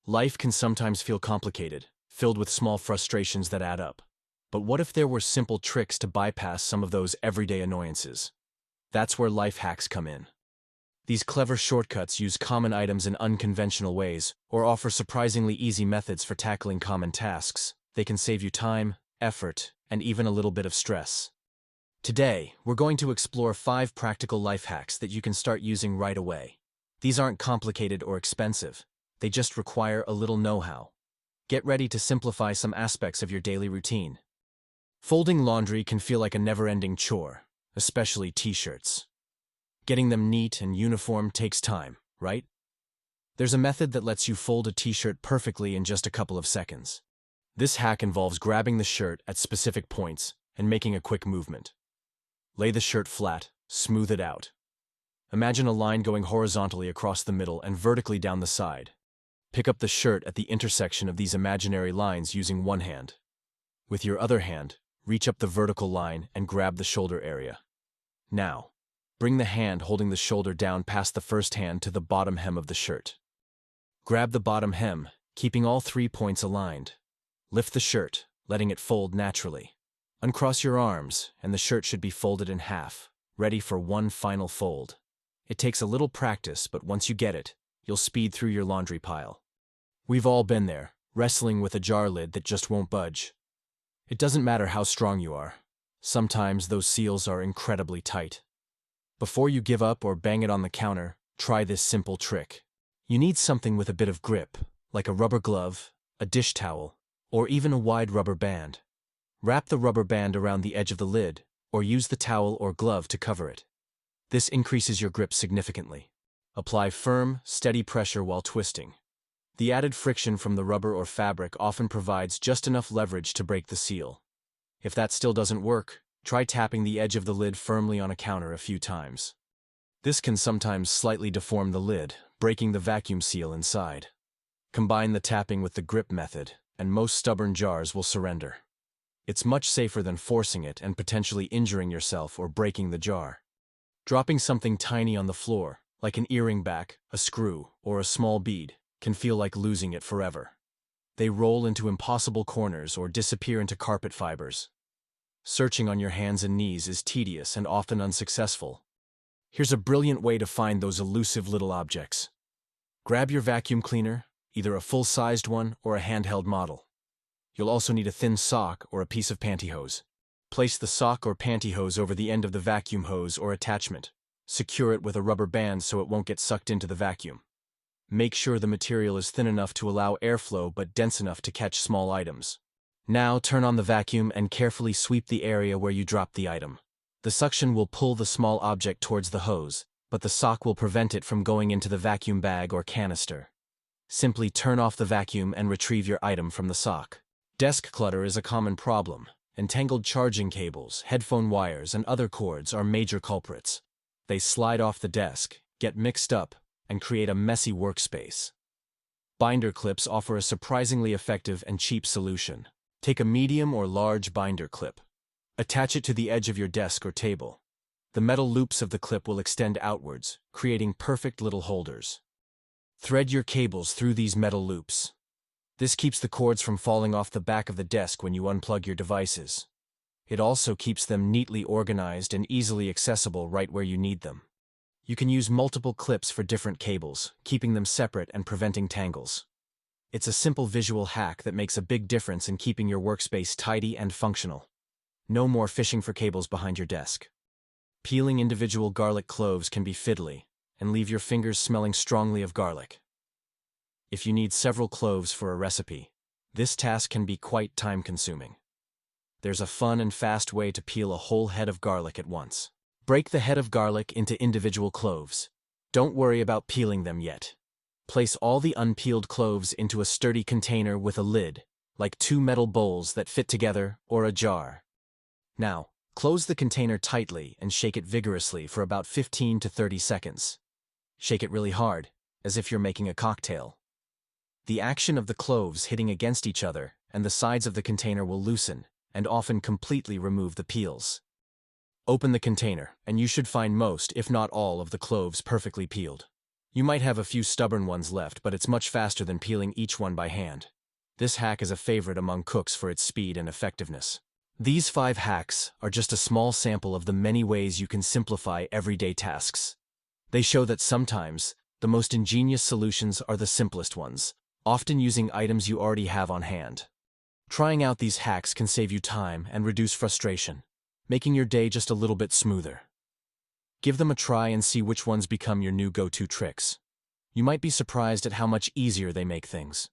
Life can sometimes feel complicated, filled with small frustrations that add up. But what if there were simple tricks to bypass some of those everyday annoyances? That's where life hacks come in. These clever shortcuts use common items in unconventional ways, or offer surprisingly easy methods for tackling common tasks. They can save you time, effort, and even a little bit of stress. Today, we're going to explore 5 practical life hacks that you can start using right away. These aren't complicated or expensive. They just require a little know-how. Get ready to simplify some aspects of your daily routine. Folding laundry can feel like a never-ending chore, especially t-shirts. Getting them neat and uniform takes time, right? There's a method that lets you fold a t-shirt perfectly in just a couple of seconds. This hack involves grabbing the shirt at specific points and making a quick movement. Lay the shirt flat, smooth it out. Imagine a line going horizontally across the middle and vertically down the side. Pick up the shirt at the intersection of these imaginary lines using one hand. With your other hand, reach up the vertical line and grab the shoulder area. Now, bring the hand holding the shoulder down past the first hand to the bottom hem of the shirt. Grab the bottom hem, keeping all 3 points aligned. Lift the shirt, letting it fold naturally. Uncross your arms, and the shirt should be folded in half, ready for one final fold. It takes a little practice, but once you get it, you'll speed through your laundry pile. We've all been there, wrestling with a jar lid that just won't budge. It doesn't matter how strong you are. Sometimes those seals are incredibly tight. Before you give up or bang it on the counter, try this simple trick. You need something with a bit of grip, like a rubber glove, a dish towel, or even a wide rubber band. Wrap the rubber band around the edge of the lid, or use the towel or glove to cover it. This increases your grip significantly. Apply firm, steady pressure while twisting. The added friction from the rubber or fabric often provides just enough leverage to break the seal. If that still doesn't work, try tapping the edge of the lid firmly on a counter a few times. This can sometimes slightly deform the lid, breaking the vacuum seal inside. Combine the tapping with the grip method, and most stubborn jars will surrender. It's much safer than forcing it and potentially injuring yourself or breaking the jar. Dropping something tiny on the floor, like an earring back, a screw, or a small bead, can feel like losing it forever. They roll into impossible corners or disappear into carpet fibers. Searching on your hands and knees is tedious and often unsuccessful. Here's a brilliant way to find those elusive little objects. Grab your vacuum cleaner, either a full-sized one or a handheld model. You'll also need a thin sock or a piece of pantyhose. Place the sock or pantyhose over the end of the vacuum hose or attachment. Secure it with a rubber band so it won't get sucked into the vacuum. Make sure the material is thin enough to allow airflow but dense enough to catch small items. Now turn on the vacuum and carefully sweep the area where you dropped the item. The suction will pull the small object towards the hose, but the sock will prevent it from going into the vacuum bag or canister. Simply turn off the vacuum and retrieve your item from the sock. Desk clutter is a common problem. Entangled charging cables, headphone wires, and other cords are major culprits. They slide off the desk, get mixed up, and create a messy workspace. Binder clips offer a surprisingly effective and cheap solution. Take a medium or large binder clip. Attach it to the edge of your desk or table. The metal loops of the clip will extend outwards, creating perfect little holders. Thread your cables through these metal loops. This keeps the cords from falling off the back of the desk when you unplug your devices. It also keeps them neatly organized and easily accessible right where you need them. You can use multiple clips for different cables, keeping them separate and preventing tangles. It's a simple visual hack that makes a big difference in keeping your workspace tidy and functional. No more fishing for cables behind your desk. Peeling individual garlic cloves can be fiddly and leave your fingers smelling strongly of garlic. If you need several cloves for a recipe, this task can be quite time-consuming. There's a fun and fast way to peel a whole head of garlic at once. Break the head of garlic into individual cloves. Don't worry about peeling them yet. Place all the unpeeled cloves into a sturdy container with a lid, like 2 metal bowls that fit together or a jar. Now, close the container tightly and shake it vigorously for about 15 to 30 seconds. Shake it really hard, as if you're making a cocktail. The action of the cloves hitting against each other and the sides of the container will loosen and often completely remove the peels. Open the container, and you should find most, if not all, of the cloves perfectly peeled. You might have a few stubborn ones left, but it's much faster than peeling each one by hand. This hack is a favorite among cooks for its speed and effectiveness. These 5 hacks are just a small sample of the many ways you can simplify everyday tasks. They show that sometimes, the most ingenious solutions are the simplest ones, often using items you already have on hand. Trying out these hacks can save you time and reduce frustration, making your day just a little bit smoother. Give them a try and see which ones become your new go-to tricks. You might be surprised at how much easier they make things.